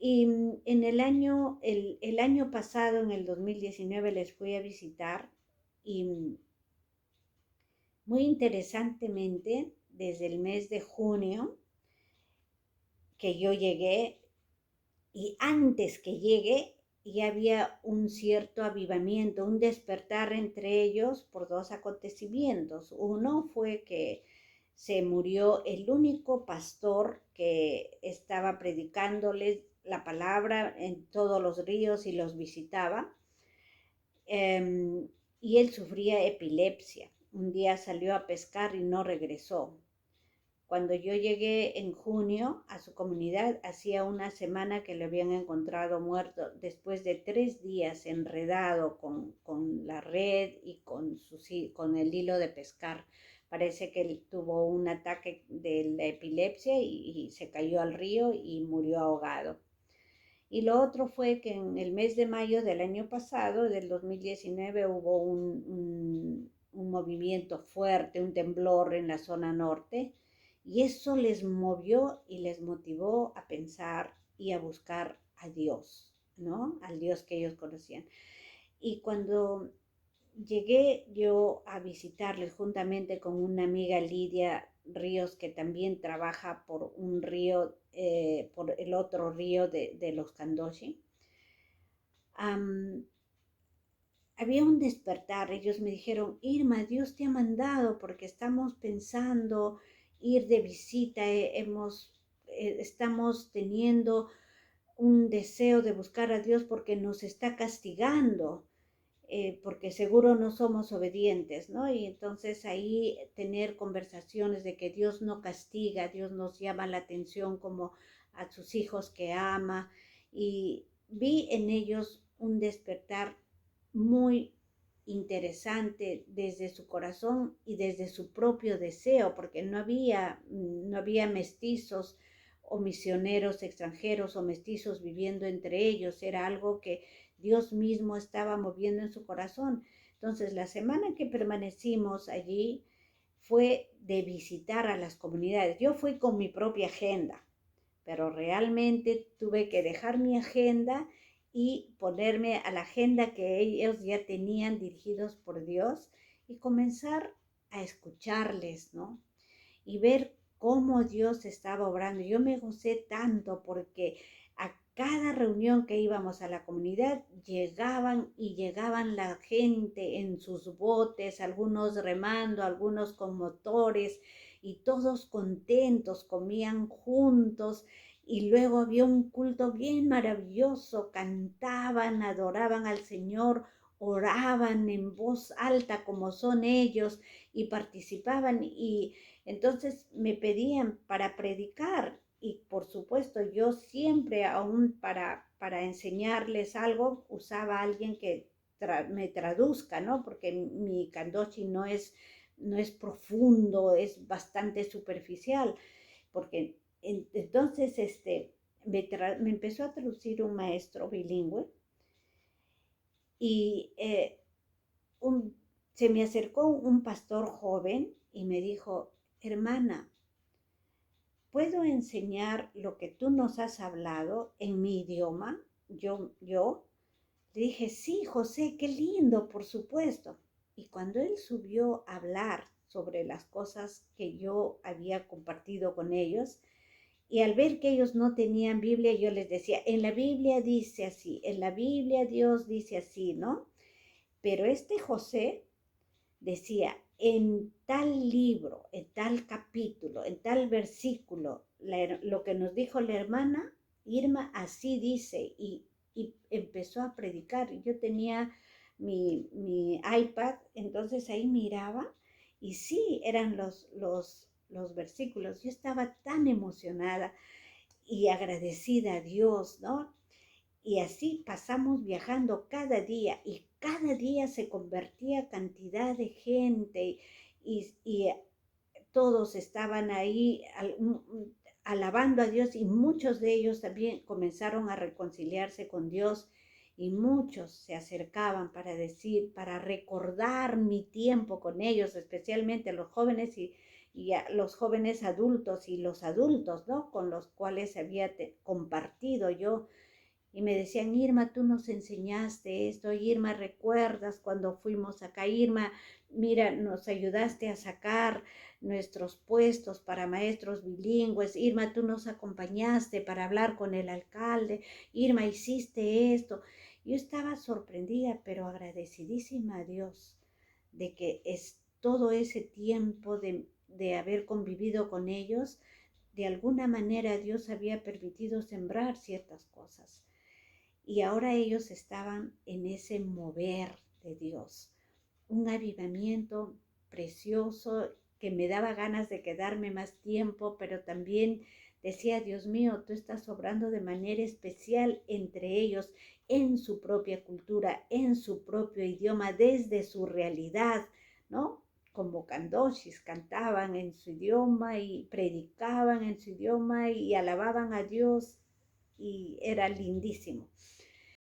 Y en el año pasado, en el 2019, les fui a visitar y muy interesantemente, desde el mes de junio que yo llegué, y antes que llegue, ya había un cierto avivamiento, un despertar entre ellos por dos acontecimientos. Uno fue que se murió el único pastor que estaba predicándoles la palabra en todos los ríos y los visitaba. Y él sufría epilepsia. Un día salió a pescar y no regresó. Cuando yo llegué en junio a su comunidad, hacía una semana que lo habían encontrado muerto después de 3 días enredado con la red y con el hilo de pescar. Parece que él tuvo un ataque de la epilepsia y se cayó al río y murió ahogado. Y lo otro fue que en el mes de mayo del año pasado, del 2019, hubo un movimiento fuerte, un temblor en la zona norte, y eso les movió y les motivó a pensar y a buscar a Dios, ¿no? Al Dios que ellos conocían. Y cuando llegué yo a visitarles juntamente con una amiga, Lidia Ríos, que también trabaja por un río, por el otro río de los Kandoshi. Am, Había un despertar. Ellos me dijeron: Irma, Dios te ha mandado porque estamos pensando ir de visita, estamos teniendo un deseo de buscar a Dios porque nos está castigando, porque seguro no somos obedientes, ¿no? Y entonces ahí tener conversaciones de que Dios no castiga, Dios nos llama la atención como a sus hijos que ama, y vi en ellos un despertar muy interesante desde su corazón y desde su propio deseo, porque no había mestizos o misioneros extranjeros o mestizos viviendo entre ellos, era algo que Dios mismo estaba moviendo en su corazón. Entonces, la semana que permanecimos allí fue de visitar a las comunidades. Yo fui con mi propia agenda, pero realmente tuve que dejar mi agenda y ponerme a la agenda que ellos ya tenían dirigidos por Dios y comenzar a escucharles, ¿no? Y ver cómo Dios estaba obrando. Yo me gocé tanto porque a cada reunión que íbamos a la comunidad llegaban la gente en sus botes, algunos remando, algunos con motores, y todos contentos, comían juntos. Y luego había un culto bien maravilloso, cantaban, adoraban al Señor, oraban en voz alta como son ellos, y participaban. Y entonces me pedían para predicar, y por supuesto yo siempre, aún para enseñarles algo, usaba a alguien que me traduzca, ¿no? Porque mi kandoshi no es profundo, es bastante superficial, porque entonces me empezó a traducir un maestro bilingüe, y un, se me acercó un pastor joven y me dijo: hermana, ¿puedo enseñar lo que tú nos has hablado en mi idioma? Yo le dije: sí, José, qué lindo, por supuesto. Y cuando él subió a hablar sobre las cosas que yo había compartido con ellos, y al ver que ellos no tenían Biblia, yo les decía: en la Biblia dice así, en la Biblia Dios dice así, ¿no? Pero este José decía: en tal libro, en tal capítulo, en tal versículo, lo que nos dijo la hermana Irma, así dice, y empezó a predicar. Yo tenía mi iPad, entonces ahí miraba, y sí, eran los versículos. Yo estaba tan emocionada y agradecida a Dios, ¿no? Y así pasamos viajando cada día, y cada día se convertía cantidad de gente, y todos estaban ahí alabando a Dios, y muchos de ellos también comenzaron a reconciliarse con Dios, y muchos se acercaban para recordar mi tiempo con ellos, especialmente los jóvenes, y y a los jóvenes adultos y los adultos, ¿no? Con los cuales había compartido yo. Y me decían, Irma, tú nos enseñaste esto, Irma, ¿recuerdas cuando fuimos acá? Irma, mira, nos ayudaste a sacar nuestros puestos para maestros bilingües. Irma, tú nos acompañaste para hablar con el alcalde. Irma, hiciste esto. Yo estaba sorprendida, pero agradecidísima a Dios de que es todo ese tiempo de haber convivido con ellos, de alguna manera Dios había permitido sembrar ciertas cosas. Y ahora ellos estaban en ese mover de Dios, un avivamiento precioso que me daba ganas de quedarme más tiempo, pero también decía, Dios mío, tú estás obrando de manera especial entre ellos, en su propia cultura, en su propio idioma, desde su realidad, ¿no? Como kandoshis, cantaban en su idioma y predicaban en su idioma y alababan a Dios y era lindísimo.